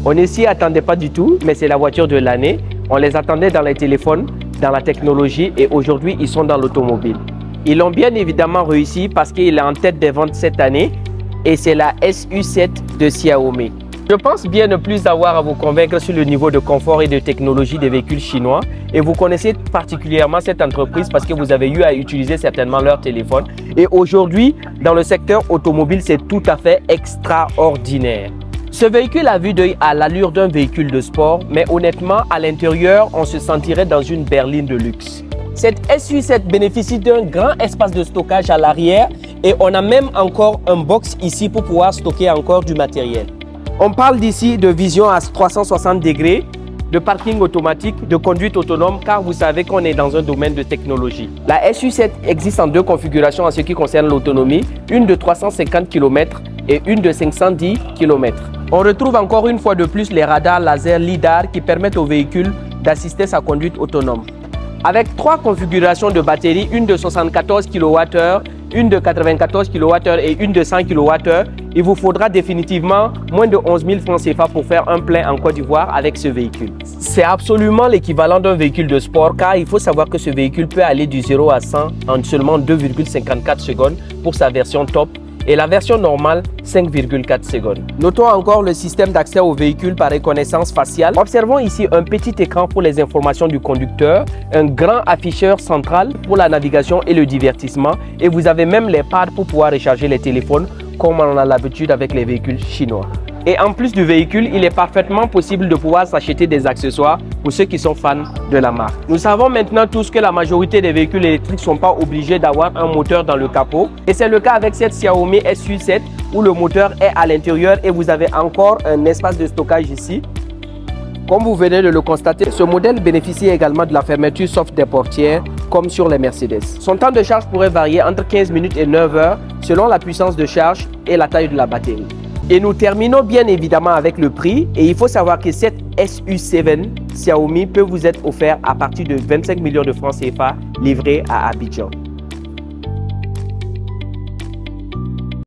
On ne s'y attendait pas du tout, mais c'est la voiture de l'année. On les attendait dans les téléphones, dans la technologie et aujourd'hui, ils sont dans l'automobile. Ils l'ont bien évidemment réussi parce qu'il est en tête des ventes cette année et c'est la SU7 de Xiaomi. Je pense bien ne plus avoir à vous convaincre sur le niveau de confort et de technologie des véhicules chinois et vous connaissez particulièrement cette entreprise parce que vous avez eu à utiliser certainement leur téléphone. Et aujourd'hui, dans le secteur automobile, c'est tout à fait extraordinaire. Ce véhicule à vue d'œil a l'allure d'un véhicule de sport, mais honnêtement, à l'intérieur, on se sentirait dans une berline de luxe. Cette SU7 bénéficie d'un grand espace de stockage à l'arrière et on a même encore un box ici pour pouvoir stocker encore du matériel. On parle d'ici de vision à 360 degrés, de parking automatique, de conduite autonome, car vous savez qu'on est dans un domaine de technologie. La SU7 existe en deux configurations en ce qui concerne l'autonomie, une de 350 km et une de 510 km. On retrouve encore une fois de plus les radars laser LiDAR qui permettent au véhicule d'assister sa conduite autonome. Avec trois configurations de batterie, une de 74 kWh, une de 94 kWh et une de 100 kWh, il vous faudra définitivement moins de 11 000 francs CFA pour faire un plein en Côte d'Ivoire avec ce véhicule. C'est absolument l'équivalent d'un véhicule de sport car il faut savoir que ce véhicule peut aller du 0 à 100 en seulement 2,54 secondes pour sa version top et la version normale 5,4 secondes. Notons encore le système d'accès au véhicule par reconnaissance faciale. Observons ici un petit écran pour les informations du conducteur, un grand afficheur central pour la navigation et le divertissement et vous avez même les pads pour pouvoir recharger les téléphones comme on a l'habitude avec les véhicules chinois. Et en plus du véhicule, il est parfaitement possible de pouvoir s'acheter des accessoires pour ceux qui sont fans de la marque. Nous savons maintenant tous que la majorité des véhicules électriques ne sont pas obligés d'avoir un moteur dans le capot. Et c'est le cas avec cette Xiaomi SU7 où le moteur est à l'intérieur et vous avez encore un espace de stockage ici. Comme vous venez de le constater, ce modèle bénéficie également de la fermeture soft des portières comme sur les Mercedes. Son temps de charge pourrait varier entre 15 minutes et 9 heures selon la puissance de charge et la taille de la batterie. Et nous terminons bien évidemment avec le prix et il faut savoir que cette SU7 Xiaomi peut vous être offerte à partir de 25 millions de francs CFA livrée à Abidjan.